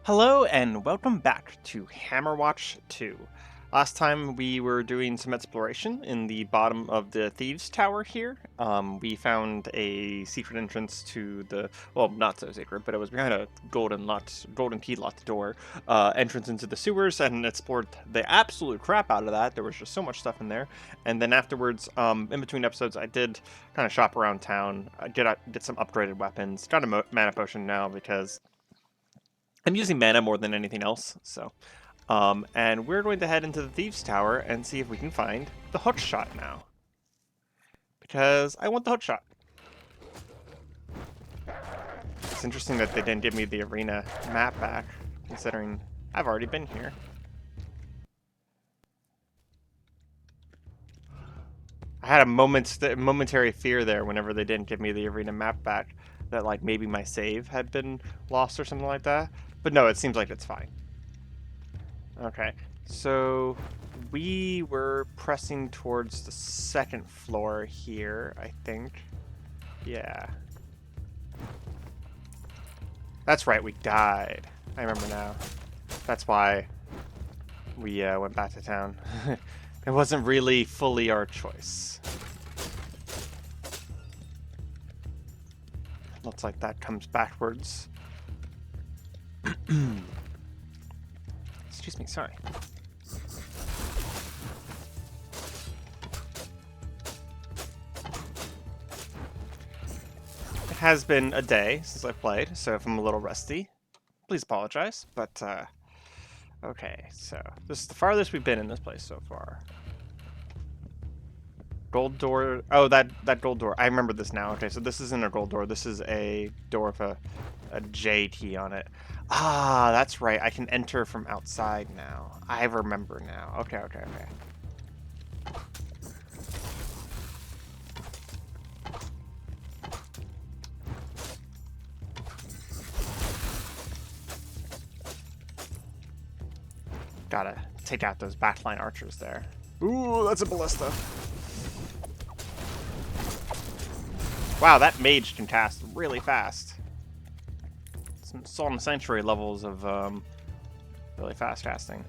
Hello and welcome back to Hammerwatch 2. Last time we were doing some exploration in the bottom of the Thieves Tower here. We found a secret entrance to the, well, not so secret, but it was behind a golden key locked door, entrance into the sewers, and explored the absolute crap out of that. There was just so much stuff in there. And then afterwards, in between episodes, I did kind of shop around town, get some upgraded weapons, got a mana potion now because I'm using mana more than anything else, so. And we're going to head into the Thieves Tower and see if we can find the Hookshot now. Because I want the Hookshot. It's interesting that they didn't give me the arena map back, considering I've already been here. I had a momentary fear there whenever they didn't give me the arena map back, that like maybe my save had been lost or something like that. But no, it seems like it's fine. Okay, so we were pressing towards the second floor here, I think. Yeah. That's right, we died. I remember now. That's why we went back to town. It wasn't really fully our choice. Looks like that comes backwards. Excuse me, sorry. It has been a day since I've played, so if I'm a little rusty, please apologize. But, okay, so this is the farthest we've been in this place so far. Gold door. Oh, that gold door. I remember this now. Okay, so this isn't a gold door. This is a door with a J key on it. Ah, that's right. I can enter from outside now. I remember now. Okay. Gotta take out those backline archers there. Ooh, that's a ballista. Wow, that mage can cast really fast. Some Salt and Sanctuary levels of really fast casting.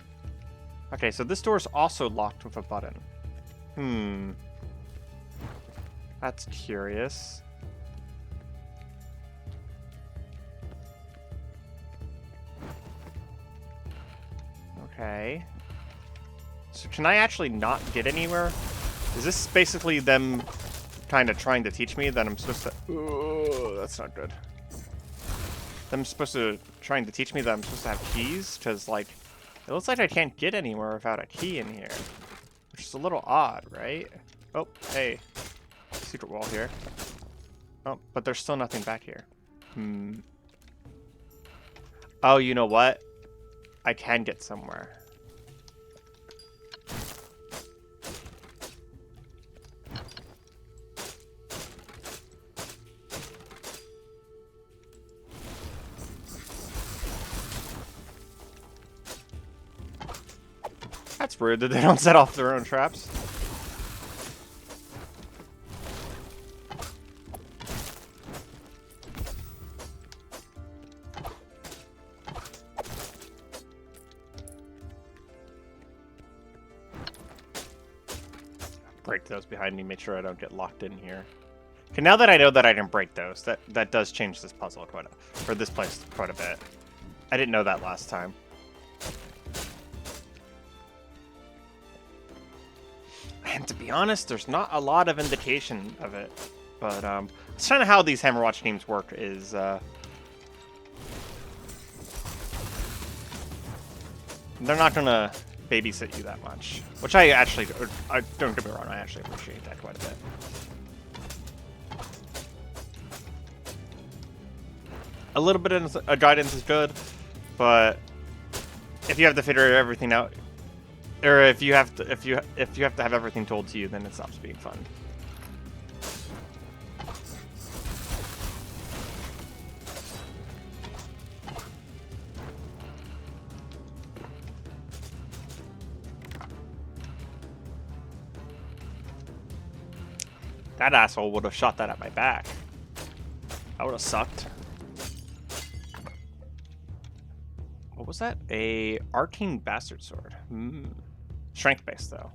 Okay, so this door is also locked with a button. That's curious. Okay. So can I actually not get anywhere? Is this basically them kind of trying to teach me that I'm supposed to... Ooh, that's not good. Trying to teach me that I'm supposed to have keys? Because, like, it looks like I can't get anywhere without a key in here. Which is a little odd, right? Oh, hey. Secret wall here. Oh, but there's still nothing back here. Oh, you know what? I can get somewhere. That's rude that they don't set off their own traps. Break those behind me, make sure I don't get locked in here. Okay, now that I know that I can break those, that does change this puzzle this place quite a bit. I didn't know that last time. And to be honest, there's not a lot of indication of it. But it's kind of how these Hammerwatch games work is they're not gonna babysit you that much. Which I don't get me wrong, I actually appreciate that quite a bit. A little bit of guidance is good, but if you have to figure everything out, or if you have to have everything told to you, then it stops being fun. That asshole would have shot that at my back. That would have sucked. What was that? A arcane bastard sword. Strength based though.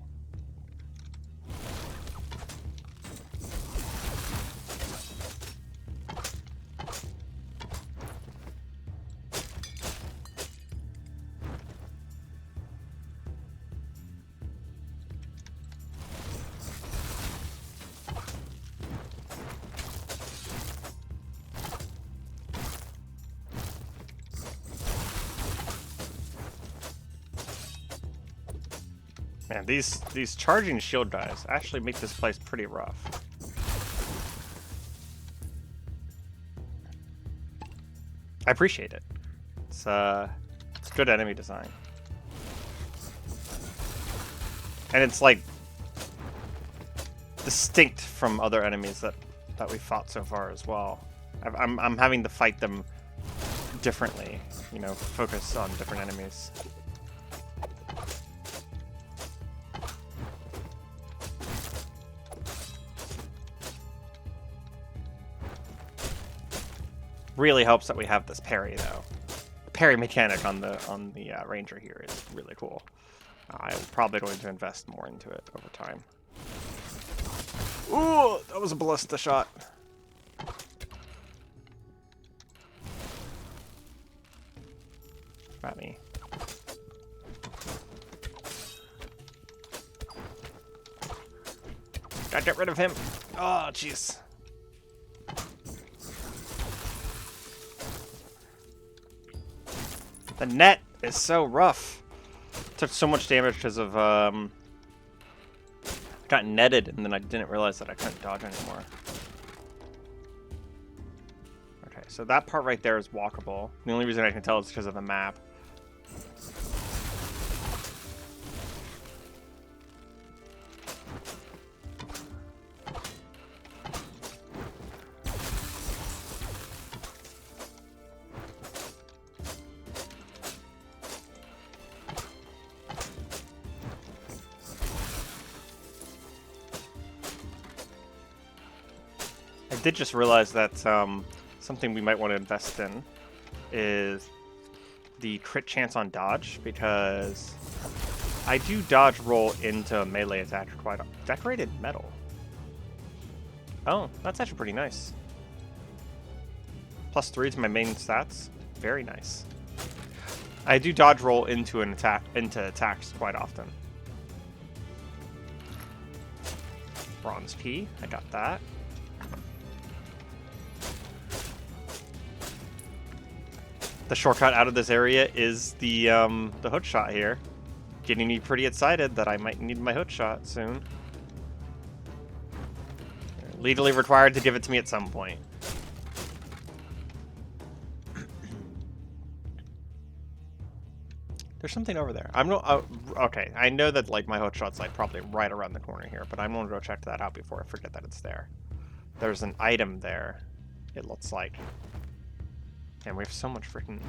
Man, these charging shield guys actually make this place pretty rough. I appreciate it. It's good enemy design. And it's like distinct from other enemies that we fought so far as well. I'm having to fight them differently, you know, focus on different enemies. Really helps that we have this parry though. The parry mechanic on the Ranger here is really cool. I'm probably going to invest more into it over time. Ooh, that was a ballista shot. Got me. Gotta get rid of him. Oh, jeez. The net is so rough. Took so much damage because of I got netted and then I didn't realize that I couldn't dodge anymore. Okay, so that part right there is walkable. The only reason I can tell is because of the map. I did just realize that something we might want to invest in is the crit chance on dodge, because I do dodge roll into a melee attack quite often. Decorated metal. Oh, that's actually pretty nice. +3 to my main stats. Very nice. I do dodge roll into attacks quite often. Bronze key, I got that. The shortcut out of this area is the hookshot here. Getting me pretty excited that I might need my hookshot soon. Legally required to give it to me at some point. There's something over there. Okay, I know that like my hookshot's like probably right around the corner here, but I'm gonna go check that out before I forget that it's there. There's an item there, it looks like. And we have so much freaking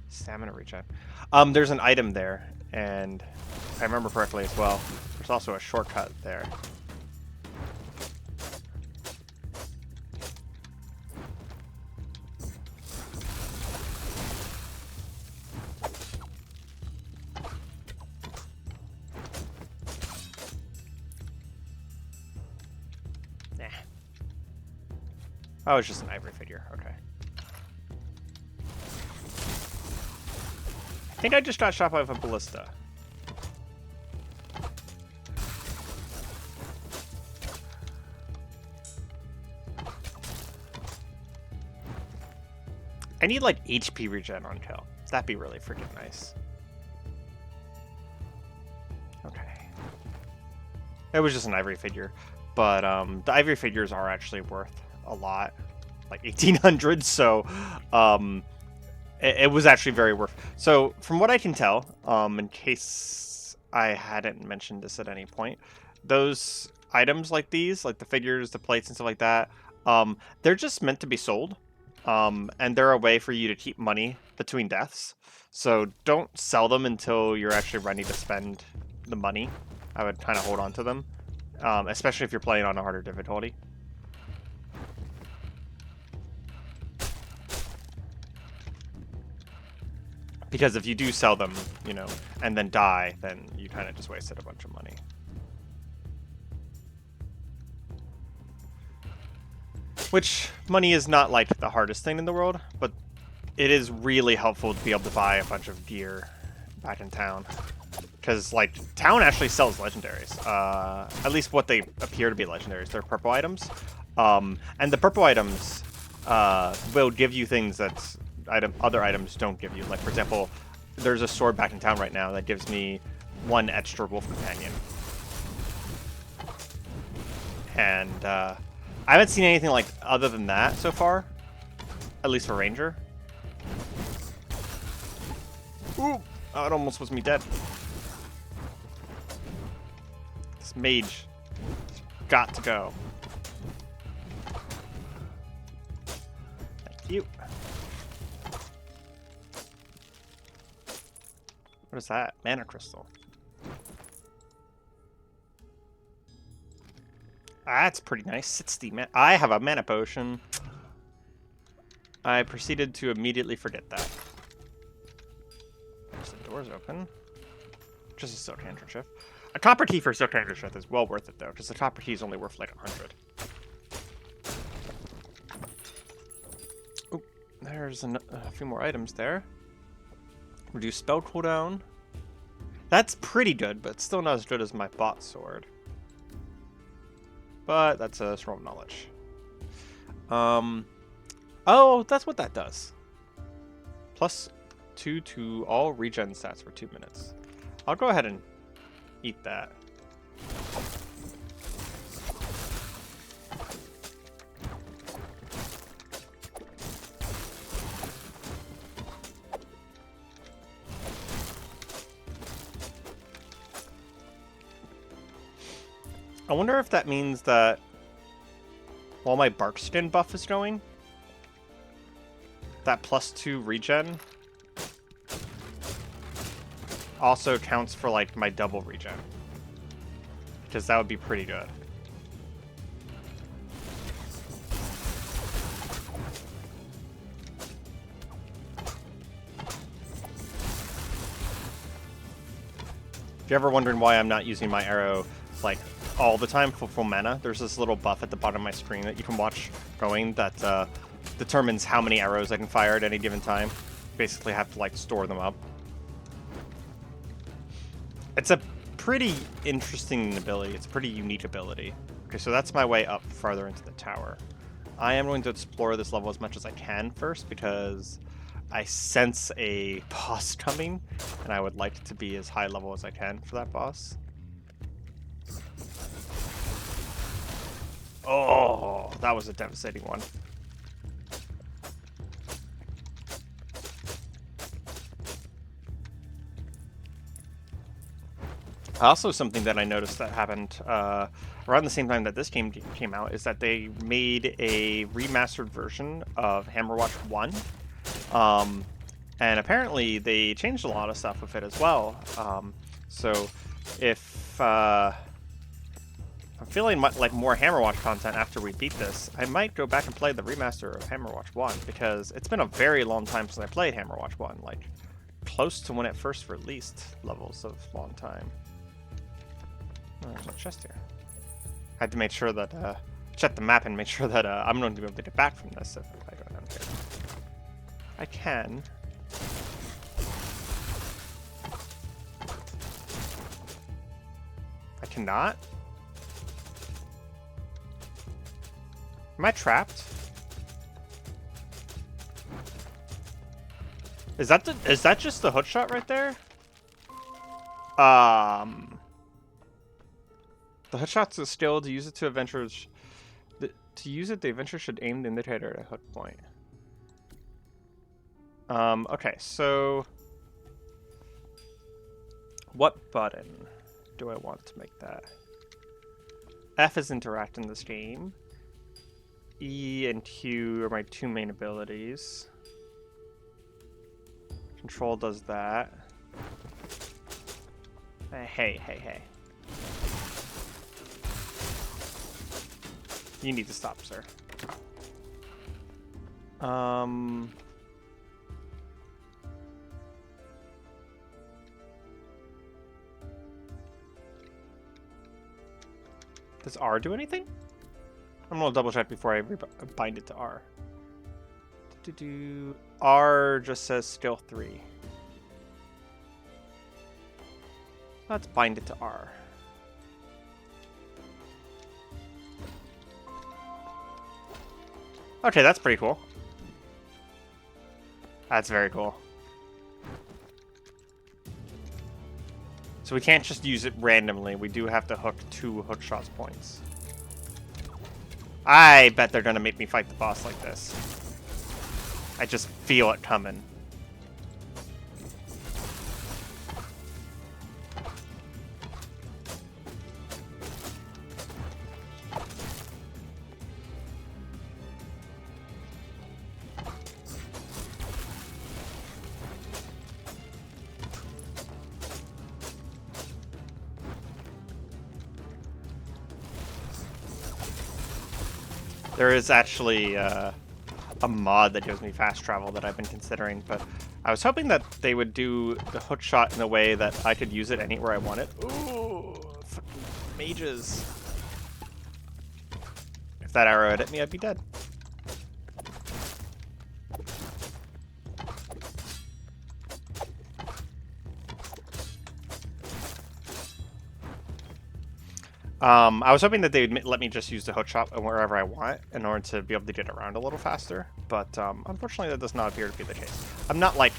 stamina regen. There's an item there, and if I remember correctly as well, there's also a shortcut there. Nah. Oh, it's just an ivory figure. Okay. I think I just got shot by a ballista. I need like HP regen on kill. That'd be really freaking nice. Okay. It was just an ivory figure, but the ivory figures are actually worth a lot, like 1,800. So, it was actually very worth. So from what I can tell, in case I hadn't mentioned this at any point, those items like these, like the figures, the plates, and stuff like that, they're just meant to be sold. And they're a way for you to keep money between deaths. So don't sell them until you're actually ready to spend the money. I would kind of hold on to them, especially if you're playing on a harder difficulty. Because if you do sell them, you know, and then die, then you kind of just wasted a bunch of money. Which, money is not like the hardest thing in the world, but it is really helpful to be able to buy a bunch of gear back in town. Because, like, town actually sells legendaries. At least what they appear to be legendaries. They're purple items. And the purple items will give you things that other items don't give you. Like, for example, there's a sword back in town right now that gives me 1 extra wolf companion. And I haven't seen anything like other than that so far. At least for Ranger. Ooh! Oh, it almost was me dead. This mage got to go. Thank you. What is that? Mana crystal. That's pretty nice. 60 mana. I have a mana potion. I proceeded to immediately forget that. There's the doors open. Just a silk handkerchief. A copper key for a silk handkerchief is well worth it though, because the copper key is only worth like 100. Oh, there's a few more items there. Reduce spell cooldown. That's pretty good, but still not as good as my bot sword. But that's a scroll of knowledge. Oh, that's what that does. +2 to all regen stats for 2 minutes. I'll go ahead and eat that. I wonder if that means that while my bark skin buff is going, that +2 regen also counts for like my double regen, because that would be pretty good. If you're ever wondering why I'm not using my arrow like all the time for full mana, there's this little buff at the bottom of my screen that you can watch going that determines how many arrows I can fire at any given time. Basically have to like store them up. It's a pretty interesting ability. It's a pretty unique ability. Okay, so that's my way up farther into the tower. I am going to explore this level as much as I can first because I sense a boss coming and I would like to be as high level as I can for that boss. Oh, that was a devastating one. Also, something that I noticed that happened around the same time that this game came out is that they made a remastered version of Hammerwatch 1. And apparently they changed a lot of stuff with it as well. So if I'm feeling like more Hammerwatch content after we beat this, I might go back and play the remaster of Hammerwatch 1, because it's been a very long time since I played Hammerwatch 1, like close to when it first released levels of long time. Oh, there's a chest here. I had to make sure that, check the map and make sure that I'm going to be able to get back from this if I go down here. I can. I cannot? Am I trapped? Is that just the hookshot right there? The hookshot's a skill. To use it to adventurers. To use it, the adventurer should aim the indicator at a hook point. Okay, so what button do I want to make that? F is interact in this game. E and Q are my two main abilities. Control does that. Hey. You need to stop, sir. Does R do anything? I'm gonna double check before I bind it to R. R just says skill 3. Let's bind it to R. Okay, that's pretty cool. That's very cool. So we can't just use it randomly. We do have to hook 2 Hookshot's points. I bet they're gonna make me fight the boss like this. I just feel it coming. There is actually a mod that gives me fast travel that I've been considering, but I was hoping that they would do the hookshot in a way that I could use it anywhere I want it. Ooh, fucking mages. If that arrow had hit me, I'd be dead. I was hoping that they would let me just use the hookshot wherever I want in order to be able to get around a little faster, but unfortunately that does not appear to be the case. I'm not like...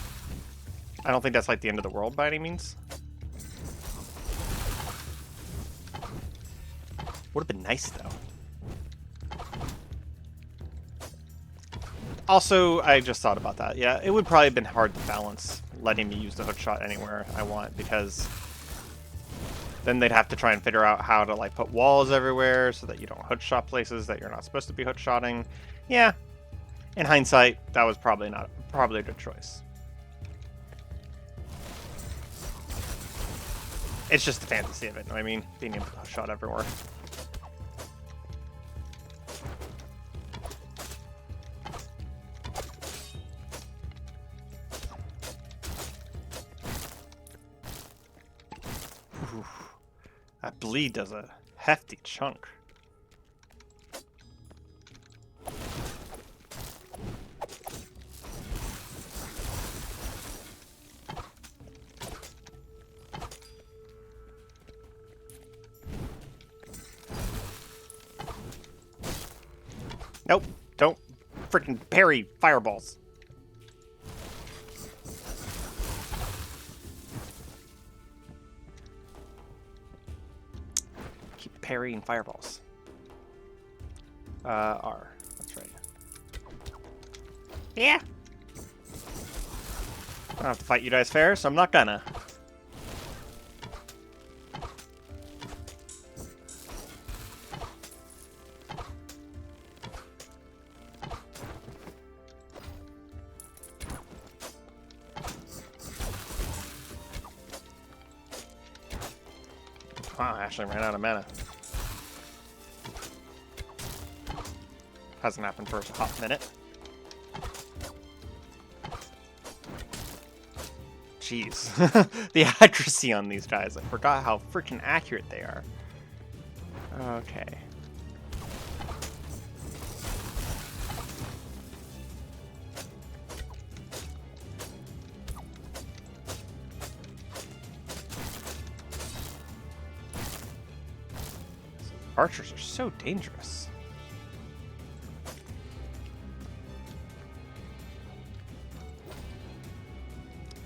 I don't think that's like the end of the world by any means. Would have been nice, though. Also, I just thought about that. Yeah, it would probably have been hard to balance letting me use the hookshot anywhere I want, because then they'd have to try and figure out how to like put walls everywhere so that you don't hookshot places that you're not supposed to be hookshotting. Yeah, in hindsight, that was probably a good choice. It's just the fantasy of it, you know what I mean? Being able to hookshot everywhere. That bleed does a hefty chunk. Nope, don't freaking parry fireballs. Parrying fireballs. R. That's right. Yeah. I don't have to fight you guys fair, so I'm not gonna. Wow, I actually ran out of mana. Hasn't happened for a hot minute. Jeez. The accuracy on these guys. I forgot how freaking accurate they are. Okay. Archers are so dangerous.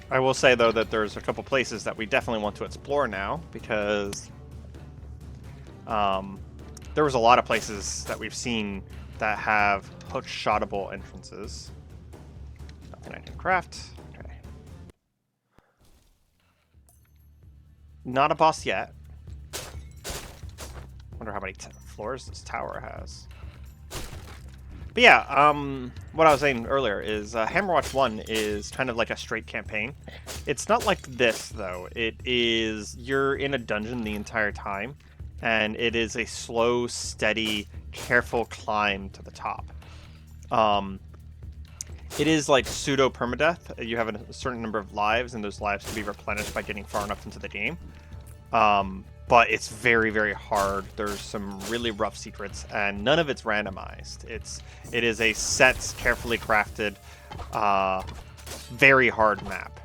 I will say, though, that there's a couple places that we definitely want to explore now, because there was a lot of places that we've seen that have hook-shottable entrances. Nothing I can craft. Okay. Not a boss yet. Wonder how many floors this tower has. But yeah, what I was saying earlier is Hammerwatch 1 is kind of like a straight campaign. It's not like this, though. It is, you're in a dungeon the entire time, and it is a slow, steady, careful climb to the top. It is like pseudo-permadeath. You have a certain number of lives, and those lives can be replenished by getting far enough into the game. but it's very, very hard. There's some really rough secrets, and none of it's randomized. It is a set, carefully crafted, very hard map.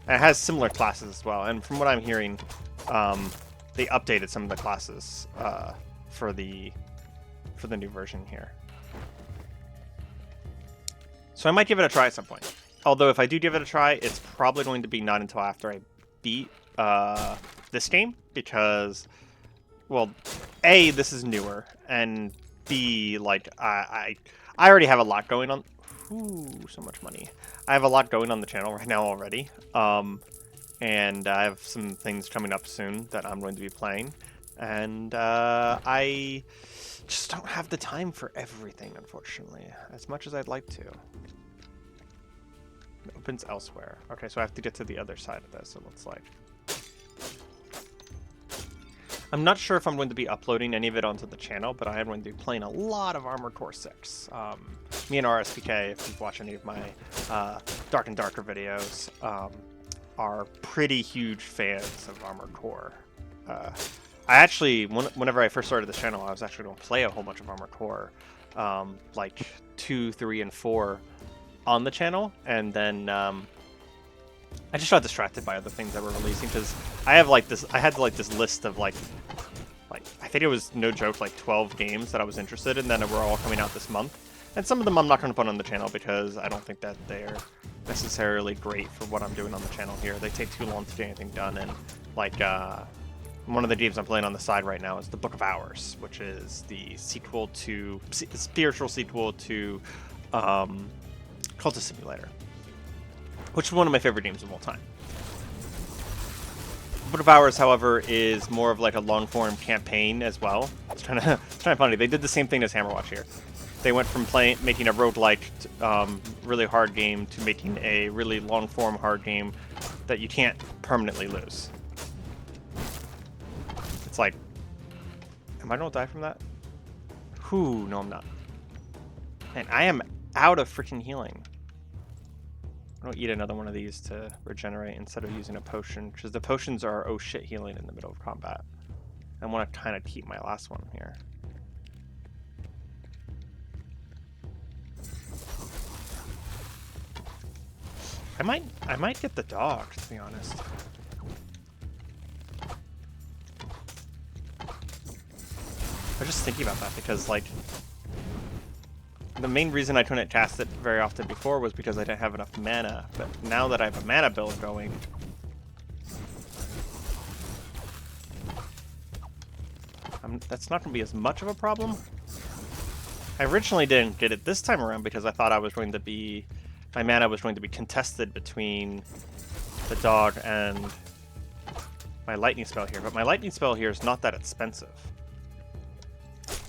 And it has similar classes as well. And from what I'm hearing, they updated some of the classes for the new version here. So I might give it a try at some point. Although if I do give it a try, it's probably going to be not until after I beat this game, because, well, A, this is newer, and B, like, I already have a lot going on. Ooh, so much money. I have a lot going on the channel right now already, and I have some things coming up soon that I'm going to be playing, and I just don't have the time for everything, unfortunately, as much as I'd like to. It opens elsewhere. Okay, so I have to get to the other side of this, it looks like. I'm not sure if I'm going to be uploading any of it onto the channel, but I am going to be playing a lot of Armored Core 6. Me and RSPK, if you've watched any of my Dark and Darker videos, are pretty huge fans of Armored Core. I actually, whenever I first started this channel, I was actually going to play a whole bunch of Armored Core, like 2, 3, and 4 on the channel, and then I just got distracted by other things that were releasing, because I have like this. I had like this list of like I think it was, no joke, like 12 games that I was interested in that were all coming out this month, and some of them I'm not going to put on the channel because I don't think that they're necessarily great for what I'm doing on the channel here. They take too long to get anything done, and like one of the games I'm playing on the side right now is the Book of Hours, which is the sequel to spiritual sequel to Cultist Simulator, which is one of my favorite games of all time. Book of Hours, however, is more of like a long-form campaign as well. It's kind of funny. They did the same thing as Hammerwatch here. They went from making a roguelike, really hard game to making a really long-form hard game that you can't permanently lose. It's like, am I going to die from that? Whew, no I'm not. And I am out of freaking healing. I'll eat another one of these to regenerate instead of using a potion, because the potions are oh shit healing in the middle of combat. I want to kind of keep my last one here. I might get the dog, to be honest. I was just thinking about that because, like, the main reason I couldn't cast it very often before was because I didn't have enough mana, but now that I have a mana build going, that's not going to be as much of a problem. I originally didn't get it this time around because I thought I was going to be, my mana was going to be contested between the dog and my lightning spell here, but my lightning spell here is not that expensive.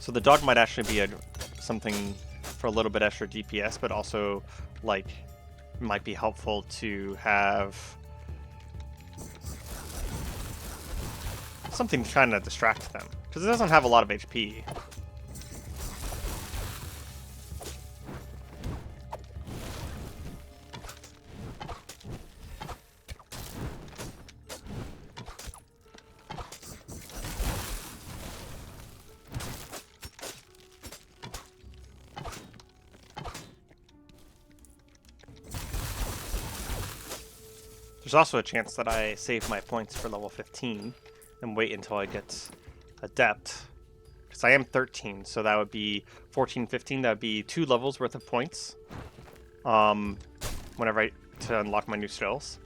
So the dog might actually be something for a little bit extra DPS, but also, like, might be helpful to have something to kind of distract them, because it doesn't have a lot of HP. There's also a chance that I save my points for level 15 and wait until I get Adept, because I am 13, so that would be 14, 15, that would be 2 levels worth of points whenever to unlock my new skills.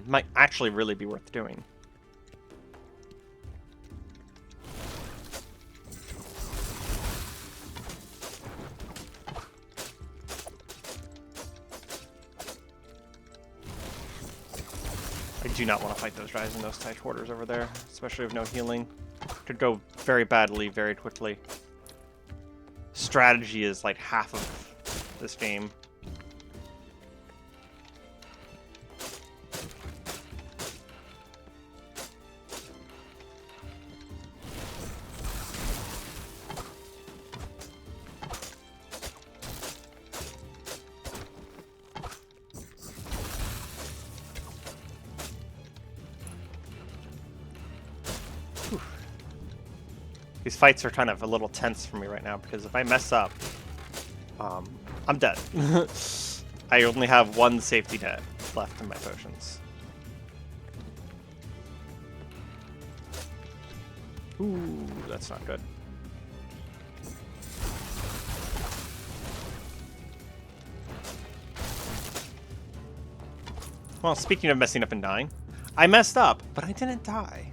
Might actually really be worth doing. I do not want to fight those guys in those tight quarters over there, especially with no healing. Could go very badly very quickly. Strategy is like half of this game. These fights are kind of a little tense for me right now because if I mess up, I'm dead. I only have one safety net left in my potions. Ooh, that's not good. Well, speaking of messing up and dying, I messed up, but I didn't die.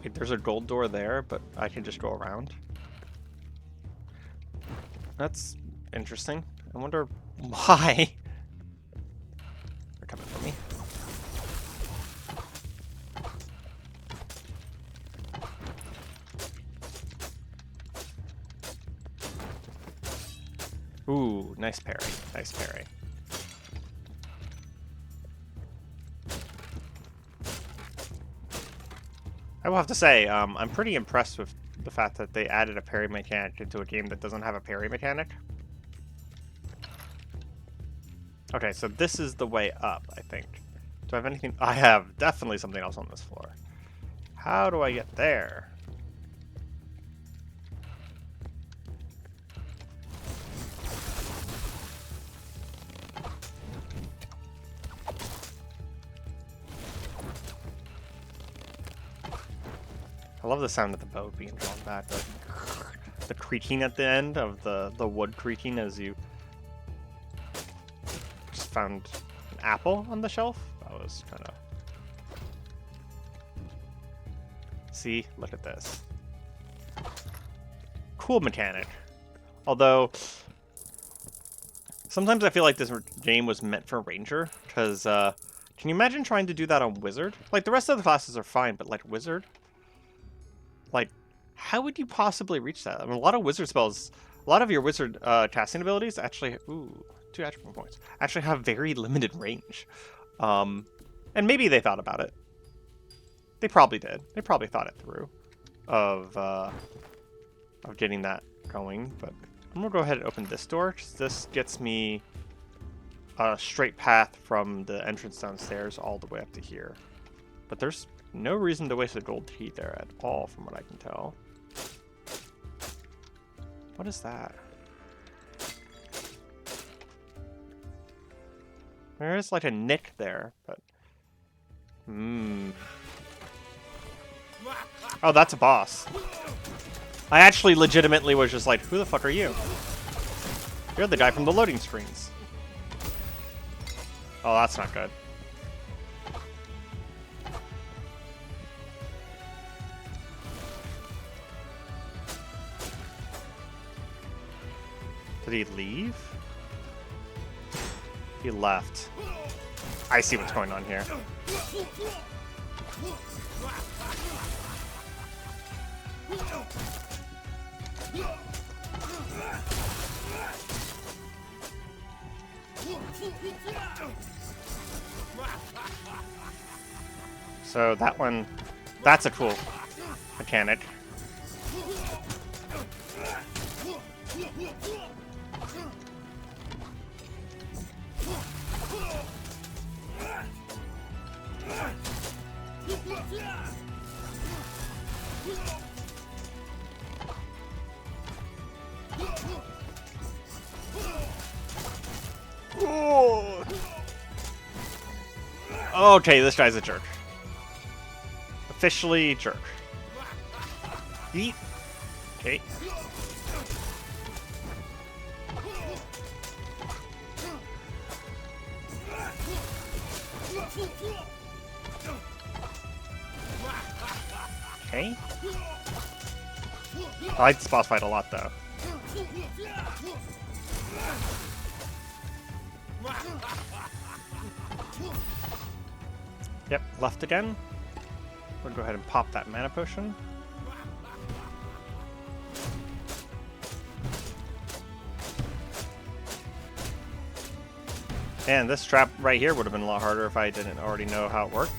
Wait, there's a gold door there, but I can just go around. That's interesting. I wonder why. They're coming for me. Ooh, nice parry. Nice parry. I will have to say, I'm pretty impressed with the fact that they added a parry mechanic into a game that doesn't have a parry mechanic. Okay, so this is the way up, I think. Do I have anything? I have definitely something else on this floor. How do I get there? I love the sound of the bow being drawn back. The creaking at the end of the wood creaking as you just found an apple on the shelf. That was kind of... See? Look at this. Cool mechanic. Although, sometimes I feel like this game was meant for Ranger, because, can you imagine trying to do that on Wizard? Like, the rest of the classes are fine, but, like, Wizard? Like, how would you possibly reach that? I mean, a lot of wizard spells, a lot of your wizard casting abilities actually, ooh, 2 attribute points, actually have very limited range. And maybe they thought about it. They probably did. They probably thought it through of getting that going. But I'm gonna go ahead and open this door, because this gets me a straight path from the entrance downstairs all the way up to here. But there's no reason to waste a gold key there at all, from what I can tell. What is that? There is like a nick there, but... Oh, that's a boss. I actually legitimately was just like, who the fuck are you? You're the guy from the loading screens. Oh, that's not good. Did he leave? He left. I see what's going on here. So that one, that's a cool mechanic. Oh. Okay, this guy's a jerk. Officially jerk. Eat. Okay. Okay. I like this boss fight a lot, though. Yep, left again. We'll go ahead and pop that mana potion. And this trap right here would have been a lot harder if I didn't already know how it worked.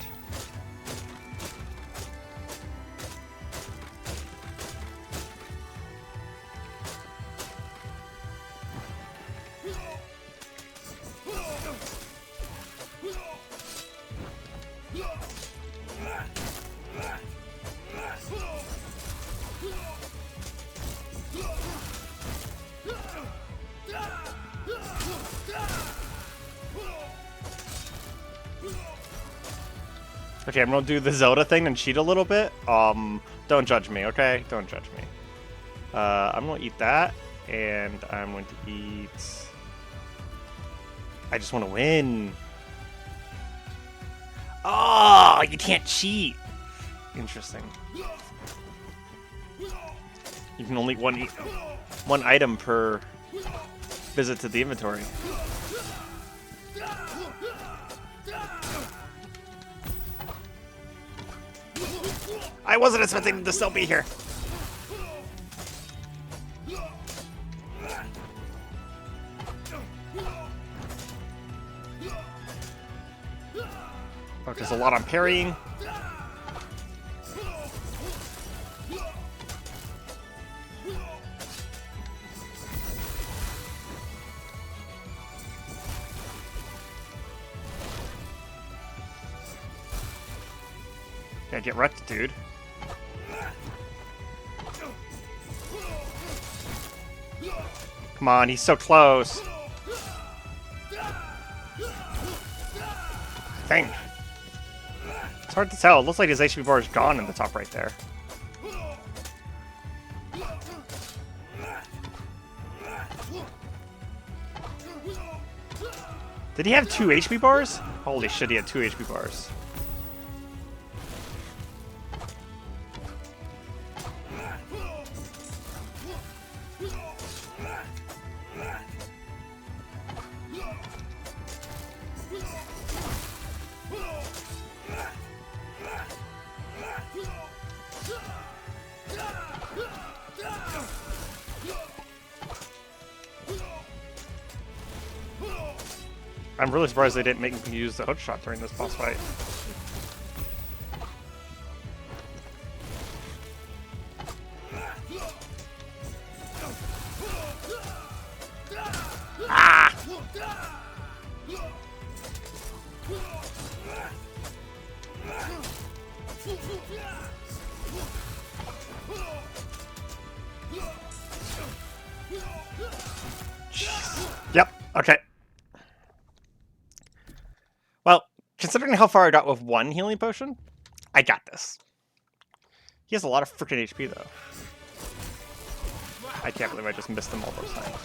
Okay, I'm gonna do the Zelda thing and cheat a little bit. Don't judge me, okay? Don't judge me. I'm gonna eat that, and I'm going to eat... I just want to win. Oh, you can't cheat. Interesting. You can only one item per visit to the inventory. I wasn't expecting them to still be here. Focus a lot on parrying. Yeah, get wrecked, dude. Come on, he's so close. Dang. It's hard to tell. It looks like his HP bar is gone in the top right there. Did he have 2 HP bars? Holy shit, he had 2 HP bars. I'm really surprised they didn't make me use the Hookshot during this boss fight. Ah! Yep, okay. Well, considering how far I got with 1 healing potion, I got this. He has a lot of freaking HP, though. I can't believe I just missed him all those times.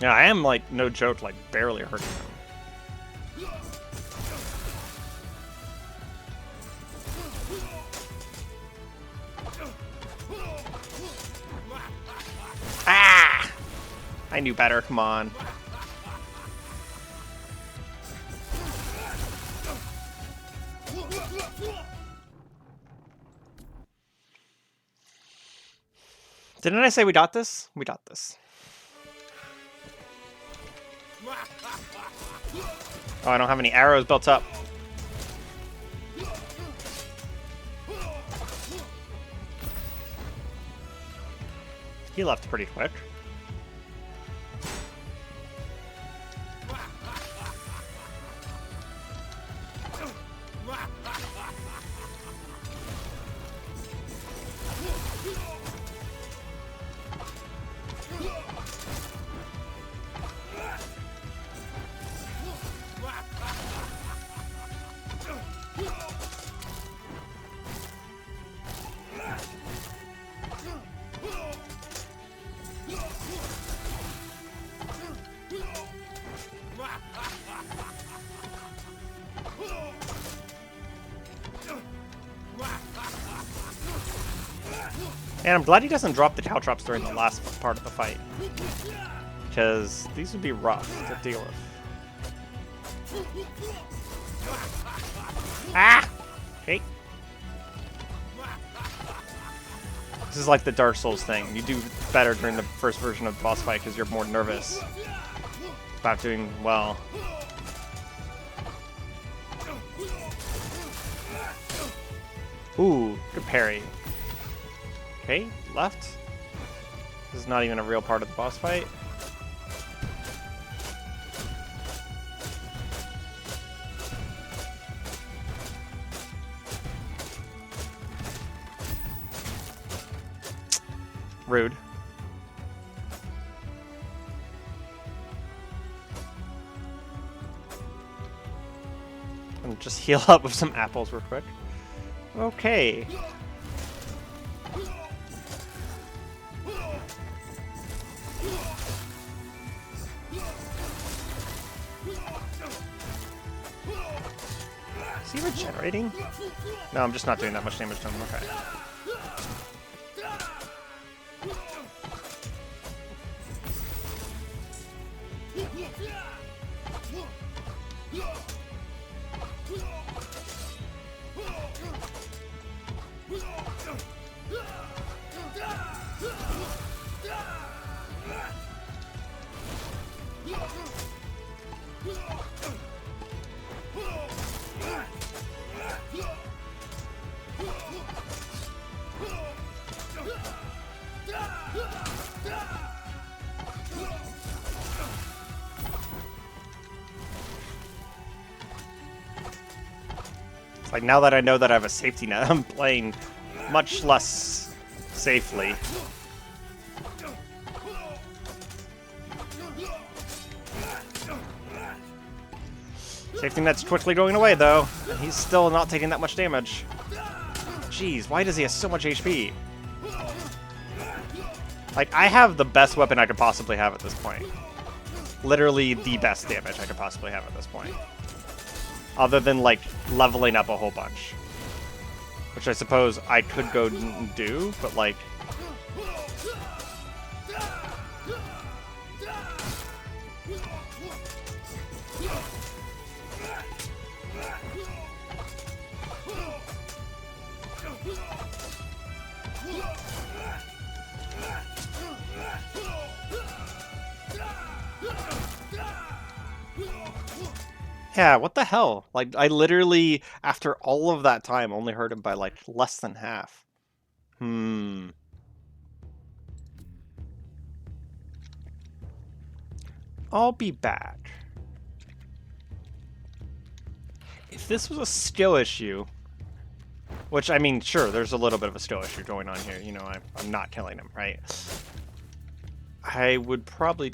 Yeah, I am, like, no joke, like, barely hurting him. Ah! I knew better, come on. Didn't I say we got this? We got this. Oh, I don't have any arrows built up. He left pretty quick. And I'm glad he doesn't drop the caltrops during the last part of the fight, because these would be rough to deal with. Ah! Okay. This is like the Dark Souls thing. You do better during the first version of the boss fight because you're more nervous about doing well. Ooh, good parry. Okay, left. This is not even a real part of the boss fight. Rude. And just heal up with some apples real quick. Okay. Is he regenerating? No, I'm just not doing that much damage to him. Okay. Like, now that I know that I have a safety net, I'm playing much less safely. Safety net's quickly going away, though. And he's still not taking that much damage. Jeez, why does he have so much HP? Like, I have the best weapon I could possibly have at this point. Literally the best damage I could possibly have at this point. Other than, like, leveling up a whole bunch. Which I suppose I could go do, but, like... Yeah, what the hell? Like, I literally, after all of that time, only hurt him by, like, less than half. I'll be back. If this was a skill issue, which, I mean, sure, there's a little bit of a skill issue going on here. You know, I'm not killing him, right? I would probably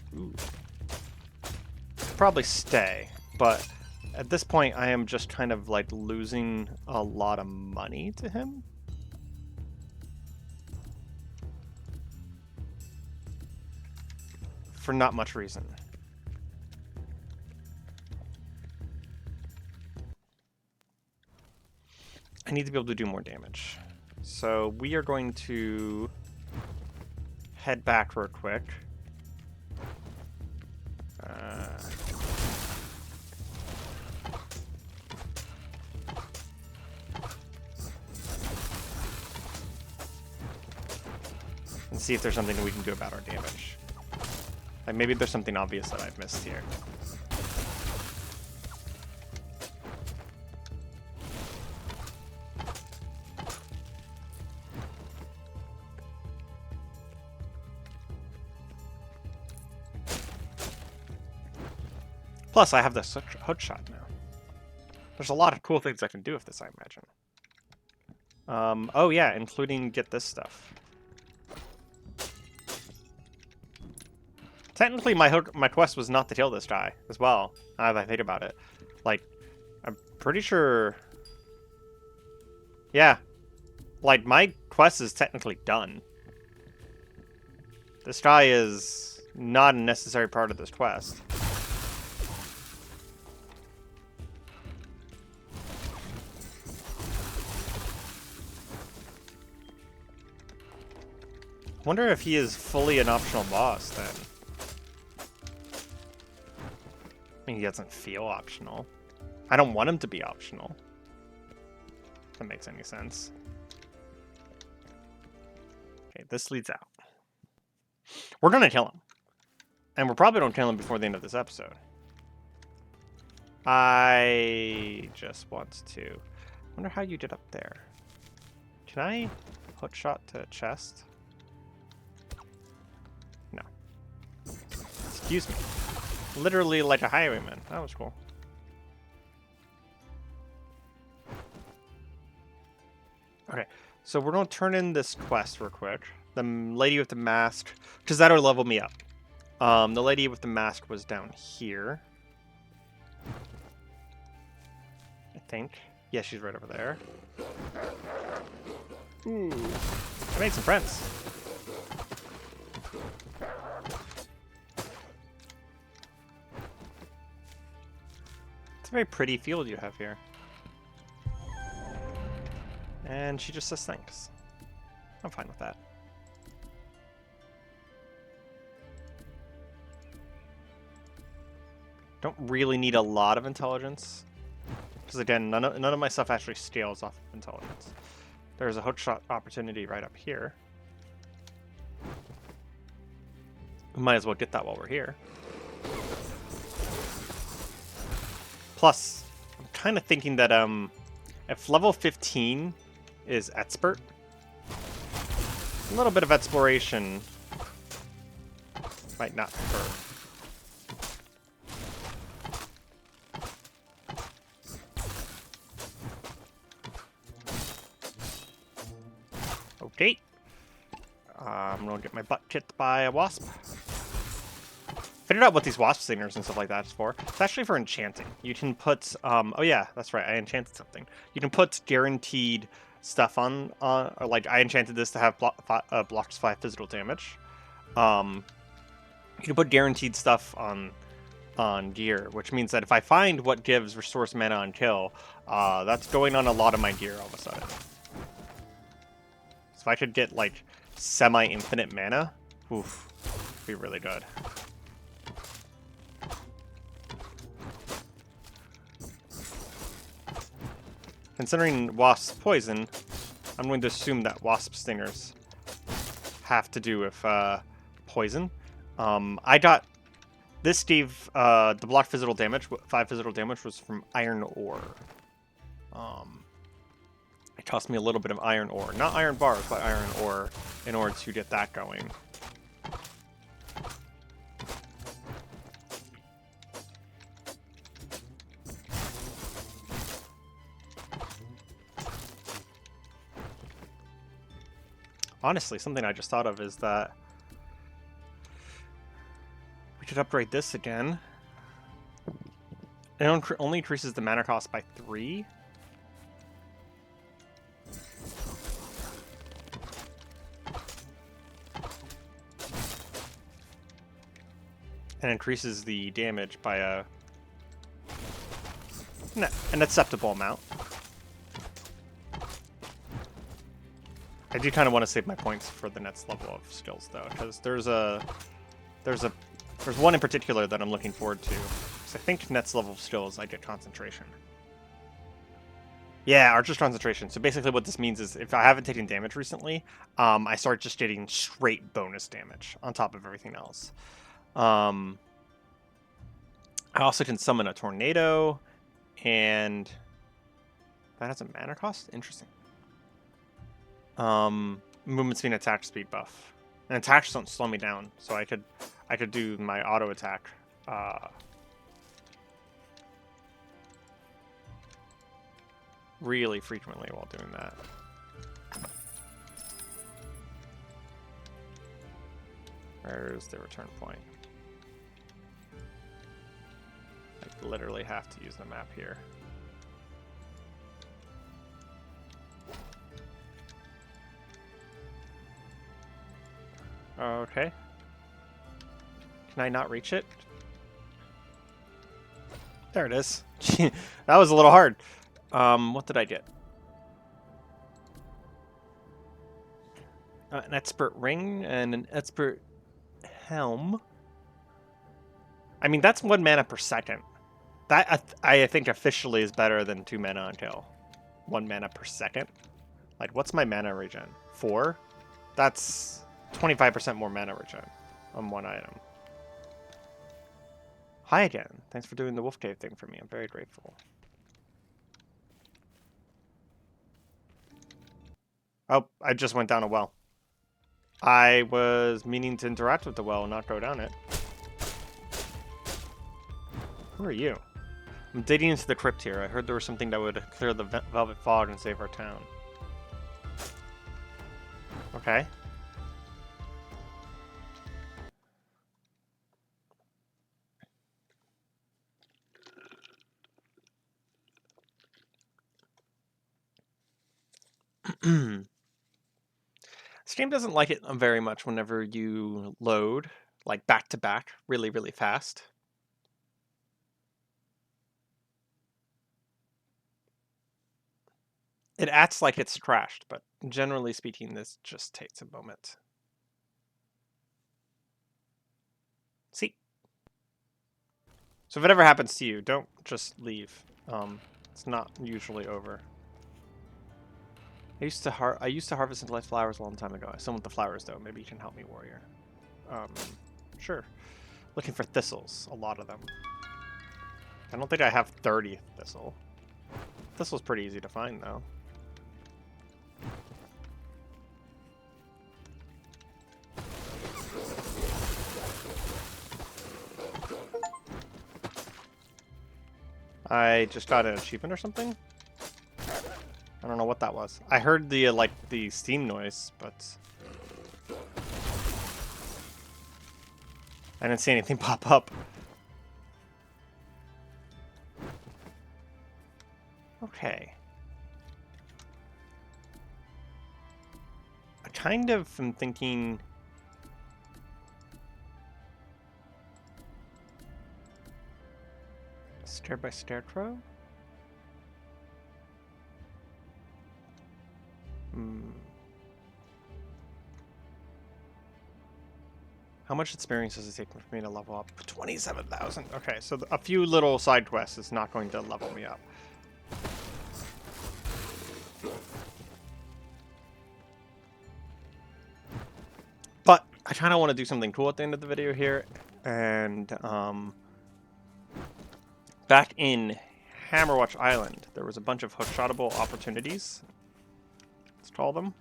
stay, but... At this point, I am just kind of, like, losing a lot of money to him. For not much reason. I need to be able to do more damage. So we are going to head back real quick. And see if there's something we can do about our damage. Like, maybe there's something obvious that I've missed here. Plus, I have this Hookshot now. There's a lot of cool things I can do with this, I imagine. Oh yeah, including get this stuff. Technically, my quest was not to kill this guy as well, now that I think about it. Like, I'm pretty sure... Yeah. Like, my quest is technically done. This guy is not a necessary part of this quest. Wonder if he is fully an optional boss, then. I mean, he doesn't feel optional. I don't want him to be optional. If that makes any sense. Okay, this leads out. We're gonna kill him. And we're probably gonna kill him before the end of this episode. I just want to... wonder how you did up there. Can I hookshot to chest? No. Excuse me. Literally like a highwayman. That was cool. Okay, so we're going to turn in this quest real quick. The lady with the mask, because that'll level me up. The lady with the mask was down here. I think. Yeah, she's right over there. Ooh. I made some friends. It's a very pretty field you have here. And she just says thanks. I'm fine with that. Don't really need a lot of intelligence. Because again, none of my stuff actually scales off of intelligence. There's a hookshot opportunity right up here. We might as well get that while we're here. Plus, I'm kind of thinking that if level 15 is expert, a little bit of exploration might not hurt. Okay. I'm gonna get my butt kicked by a wasp. Figured out what these wasp stingers and stuff like that is for. It's actually for enchanting. You can put, oh yeah, that's right, I enchanted something. You can put guaranteed stuff on or like I enchanted this to have blocks 5 physical damage. You can put guaranteed stuff on gear, which means that if I find what gives restores mana on kill, that's going on a lot of my gear all of a sudden. So if I could get like semi-infinite mana, oof, it'd be really good. Considering wasp poison, I'm going to assume that wasp stingers have to do with poison. I got this gave the block physical damage. 5 physical damage was from iron ore. It cost me a little bit of iron ore, not iron bars, but iron ore, in order to get that going. Honestly, something I just thought of is that we could upgrade this again. It only increases the mana cost by 3. And increases the damage by an acceptable amount. I do kind of want to save my points for the next level of skills though, because there's one in particular that I'm looking forward to. Because I think next level of skills I get concentration. Yeah, Archer's concentration. So basically what this means is if I haven't taken damage recently, I start just getting straight bonus damage on top of everything else. I also can summon a tornado, and that has a mana cost? Interesting. Movement speed and attack speed buff. And attacks don't slow me down, so I could do my auto attack. Really frequently while doing that. Where's the return point? I literally have to use the map here. Okay. Can I not reach it? There it is. That was a little hard. What did I get? An expert ring and an expert helm. I mean, that's 1 mana per second. That I think officially is better than 2 mana on kill. 1 mana per second. Like, what's my mana regen? 4? That's 25% more mana regen on 1 item. Hi again. Thanks for doing the wolf cave thing for me. I'm very grateful. Oh, I just went down a well. I was meaning to interact with the well and not go down it. Who are you? I'm digging into the crypt here. I heard there was something that would clear the velvet fog and save our town. Okay. Steam doesn't like it very much whenever you load, like back to back, really, really fast. It acts like it's crashed, but generally speaking, this just takes a moment. See? So if it ever happens to you, don't just leave. It's not usually over. I used to harvest and collect flowers a long time ago. I still want the flowers though. Maybe you can help me, warrior. Sure. Looking for thistles, a lot of them. I don't think I have 30 thistle. Thistle's pretty easy to find though. I just got an achievement or something? I don't know what that was. I heard the like the steam noise, but I didn't see anything pop up. Okay. I kind of am thinking stair by staircrow? How much experience does it take for me to level up? 27,000. Okay, so a few little side quests is not going to level me up. But I kind of want to do something cool at the end of the video here. And back in Hammerwatch Island, there was a bunch of hookshotable opportunities. Let's call them.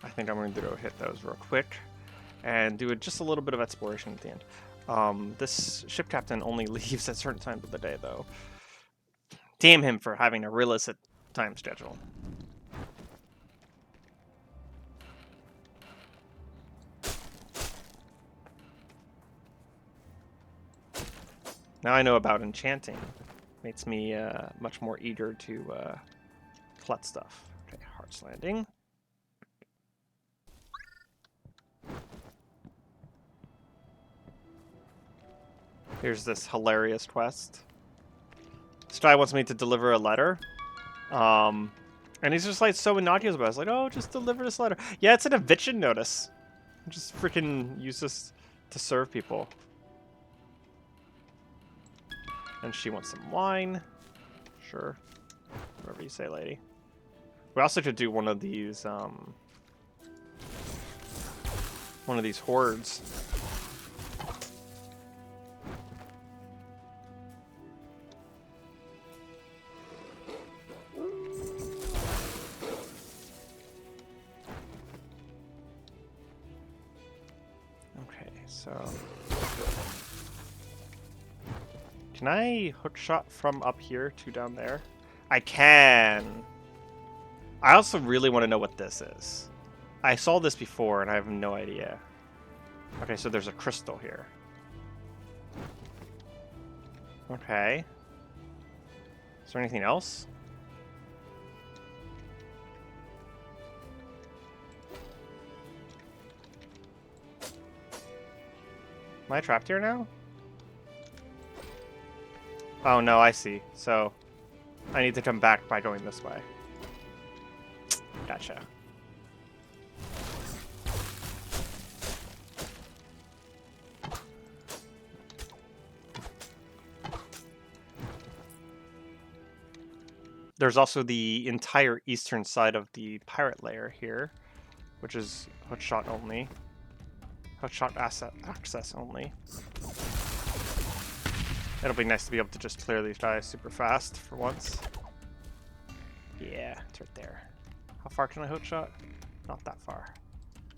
I think I'm going to go hit those real quick and do just a little bit of exploration at the end. This ship captain only leaves at certain times of the day, though. Damn him for having a realistic time schedule. Now I know about enchanting. Makes me much more eager to collect stuff. Okay, Heart's Landing. Here's this hilarious quest. This guy wants me to deliver a letter. And he's just like so innocuous about it. It's like, oh, just deliver this letter. Yeah, it's an eviction notice. Just freaking use this to serve people. And she wants some wine. Sure. Whatever you say, lady. We also could do one of these hordes. Okay, so can I hookshot from up here to down there? I can. I also really want to know what this is. I saw this before and I have no idea. Okay, so there's a crystal here. Okay. Is there anything else? Am I trapped here now? Oh no, I see. So I need to come back by going this way. Gotcha. There's also the entire eastern side of the pirate lair here, which is hookshot only. Hookshot access only. It'll be nice to be able to just clear these guys super fast for once. Yeah, it's right there. How far can I hookshot? Not that far.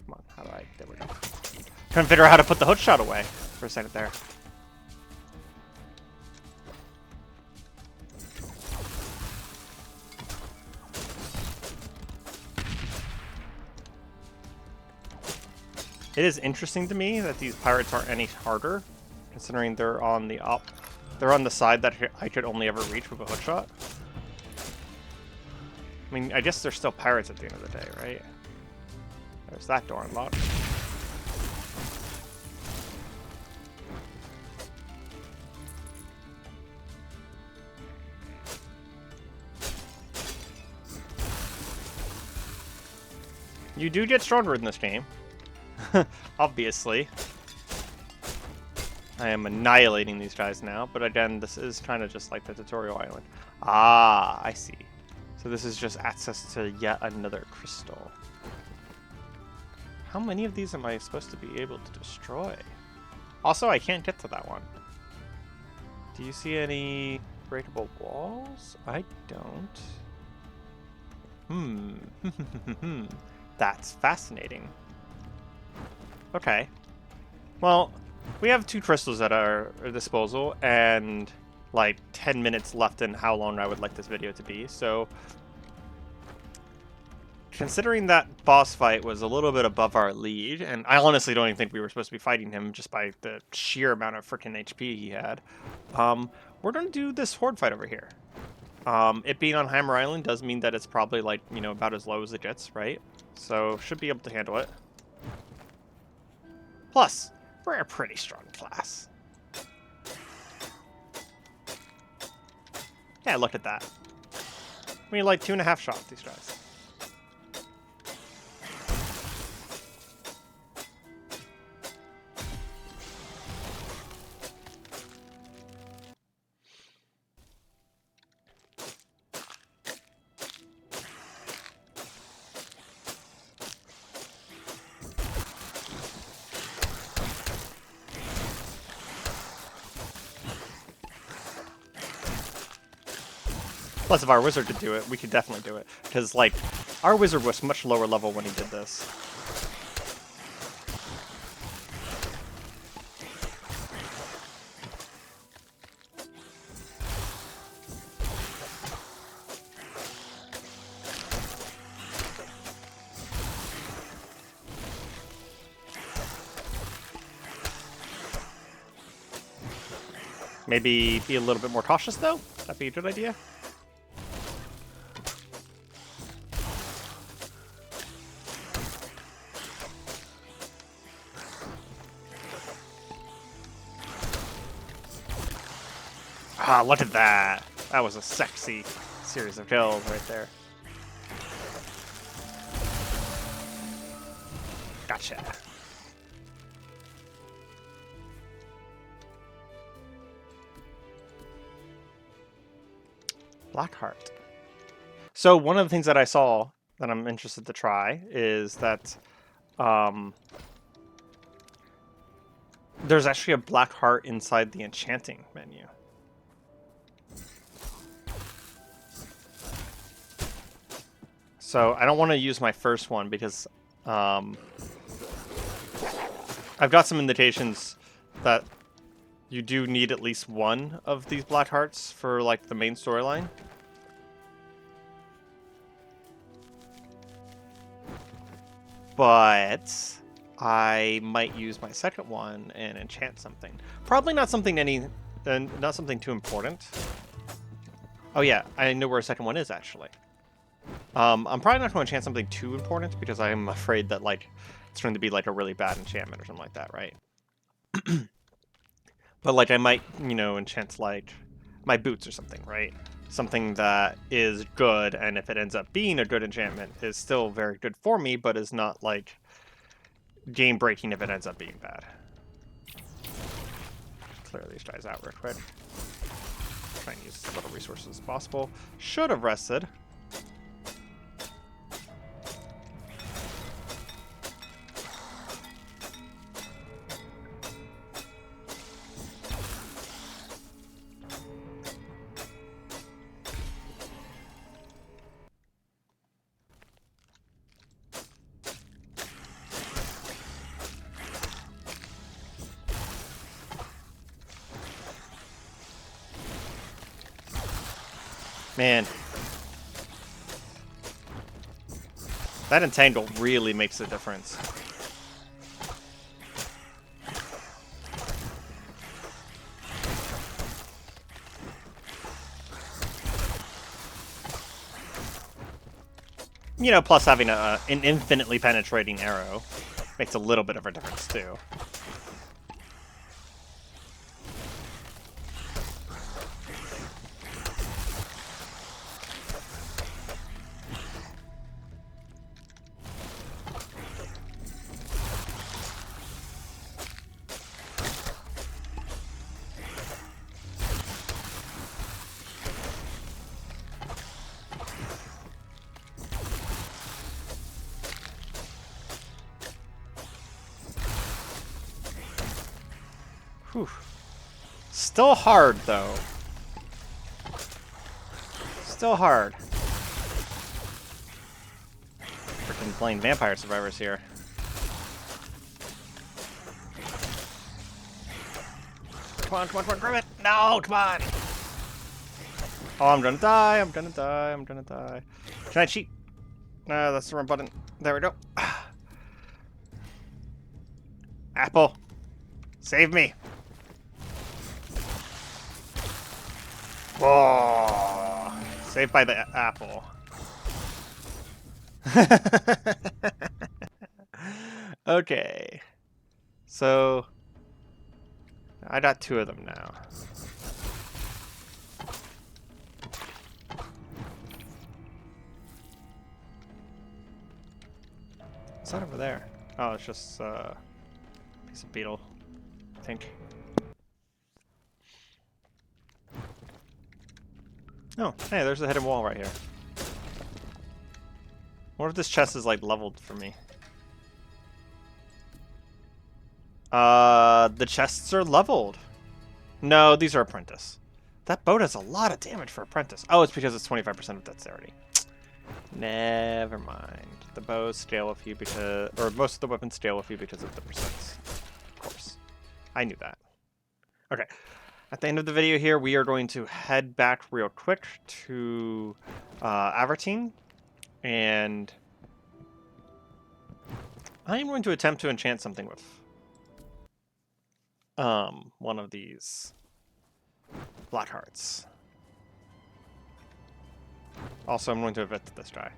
Come on, how do I... There we go. Couldn't figure out how to put the hookshot away for a second there. It is interesting to me that these pirates aren't any harder, considering they're on the they're on the side that I could only ever reach with a hookshot. mean, I guess they're still pirates at the end of the day, right? There's that door unlocked. You do get stronger in this game. Obviously. I am annihilating these guys now, but again, this is kind of just like the tutorial island. Ah, I see. So this is just access to yet another crystal. How many of these am I supposed to be able to destroy? Also, I can't get to that one. Do you see any breakable walls? I don't. That's fascinating. Okay. Well, we have 2 crystals at our disposal, and like 10 minutes left in how long I would like this video to be, so considering that boss fight was a little bit above our lead, and I honestly don't even think we were supposed to be fighting him just by the sheer amount of freaking HP he had, we're gonna do this horde fight over here. It being on Hammer Island does mean that it's probably like, you know, about as low as it gets, right? So should be able to handle it. Plus, we're a pretty strong class. Yeah, look at that. We like 2.5 shots these guys. Plus, if our wizard could do it, we could definitely do it. Because, like, our wizard was much lower level when he did this. Maybe be a little bit more cautious, though? That'd be a good idea. Ah, look at that. That was a sexy series of kills right there. Gotcha. Blackheart. So one of the things that I saw that I'm interested to try is that there's actually a black heart inside the Enchanting menu. So I don't want to use my first one because I've got some indications that you do need at least one of these black hearts for like the main storyline. But I might use my second one and enchant something. Probably not something not something too important. Oh yeah, I know where a second one is actually. I'm probably not going to enchant something too important because I'm afraid that like it's going to be like a really bad enchantment or something like that, right? But like I might, you know, enchant like my boots or something, right? Something that is good, and if it ends up being a good enchantment, is still very good for me, but is not like game breaking if it ends up being bad. Clear these guys out real quick. Try and use as little resources as possible. Should have rested. Man. That entangle really makes a difference. You know, plus having an infinitely penetrating arrow makes a little bit of a difference, too. Whew. Still hard, though. Still hard. Freaking playing Vampire Survivors here. Come on, come on, come on, grab it! No, come on! Oh, I'm gonna die, I'm gonna die, I'm gonna die. Can I cheat? No, that's the wrong button. There we go. Apple. Save me. Whoa. Saved by the apple. Okay. So, I got 2 of them now. What's that over there? Oh, it's just a piece of beetle, I think. Oh, hey, there's a hidden wall right here. What if this chest is, like, leveled for me? The chests are leveled. No, these are apprentice. That boat has a lot of damage for apprentice. Oh, it's because it's 25% of dexterity. Never mind. The bows scale with you because... Or most of the weapons scale with you because of the percents. Of course. I knew that. Okay. At the end of the video here, we are going to head back real quick to Avertine. And I am going to attempt to enchant something with one of these black hearts. Also, I'm going to evict this guy.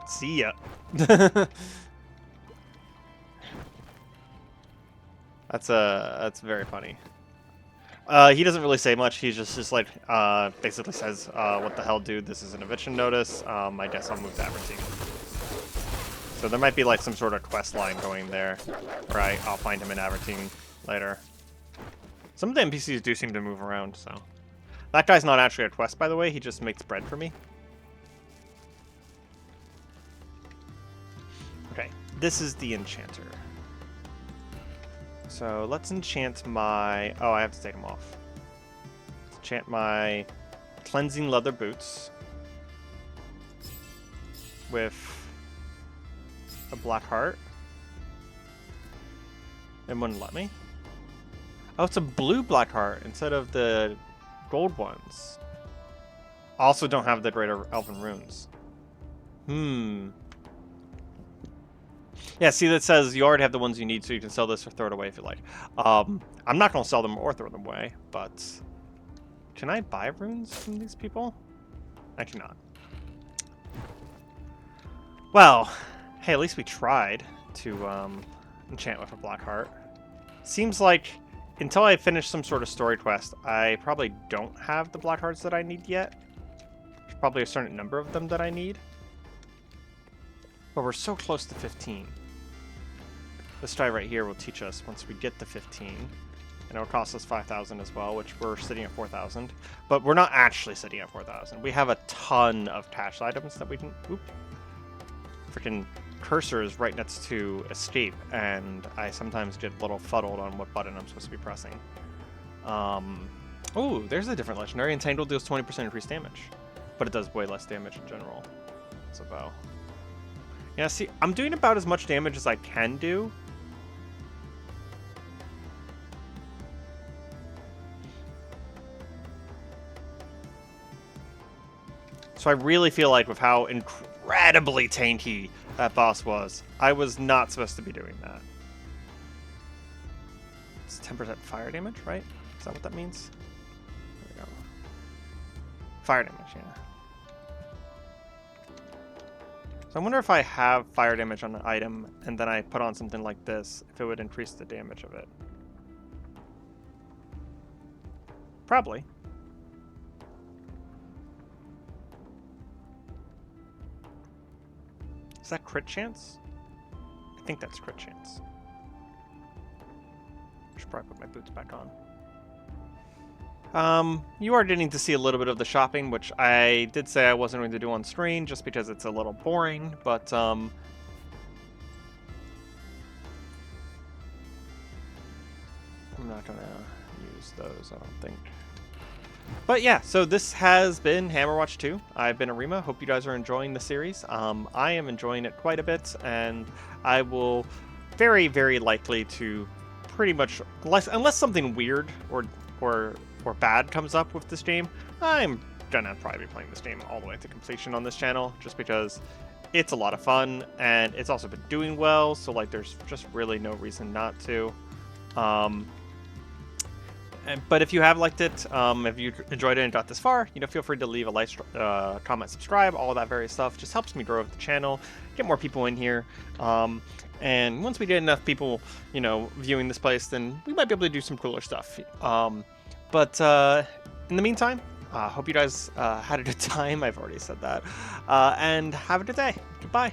See ya. That's very funny. He doesn't really say much. He's just like basically says, "What the hell, dude? This is an eviction notice. I guess I'll move to Aberdeen." So there might be like some sort of quest line going there, where I'll find him in Aberdeen later. Some of the NPCs do seem to move around, so. That guy's not actually a quest, by the way. He just makes bread for me. Okay, this is the enchanter. So let's enchant my... Oh, I have to take them off. Let's enchant my cleansing leather boots with a black heart. It wouldn't let me. Oh, it's a blue black heart instead of the gold ones. Also don't have the greater elven runes. Yeah, see that says you already have the ones you need, so you can sell this or throw it away if you like. I'm not going to sell them or throw them away, but can I buy runes from these people? I cannot. Well, hey, at least we tried to enchant with a black heart. Seems like until I finish some sort of story quest, I probably don't have the black hearts that I need yet. There's probably a certain number of them that I need. But we're so close to 15. This guy right here will teach us once we get to 15. And it'll cost us 5,000 as well, which we're sitting at 4,000. But we're not actually sitting at 4,000. We have a ton of cash items that we can... Oop. Freaking cursor is right next to escape, and I sometimes get a little fuddled on what button I'm supposed to be pressing. Oh, there's a different legendary. Entangled deals 20% increased damage. But it does way less damage in general. It's a bow. Yeah, see, I'm doing about as much damage as I can do. So I really feel like with how incredibly tanky that boss was, I was not supposed to be doing that. It's 10% fire damage, right? Is that what that means? There we go. Fire damage, yeah. So I wonder if I have fire damage on an item and then I put on something like this, if it would increase the damage of it. Probably. Is that crit chance? I think that's crit chance. I should probably put my boots back on. You are getting to see a little bit of the shopping, which I did say I wasn't going to do on screen just because it's a little boring, but I'm not gonna use those, I don't think. But yeah, so this has been Hammerwatch 2. I've been Areima. Hope you guys are enjoying the series. I am enjoying it quite a bit, and I will very, very likely to pretty much, unless something weird or bad comes up with this game, I'm gonna probably be playing this game all the way to completion on this channel, just because it's a lot of fun, and it's also been doing well, so like there's just really no reason not to. But if you have liked it, if you enjoyed it and got this far, feel free to leave a like, comment, subscribe, all that various stuff. Just helps me grow the channel, get more people in here. And once we get enough people, viewing this place, then we might be able to do some cooler stuff. But in the meantime, hope you guys had a good time. I've already said that. And have a good day. Goodbye.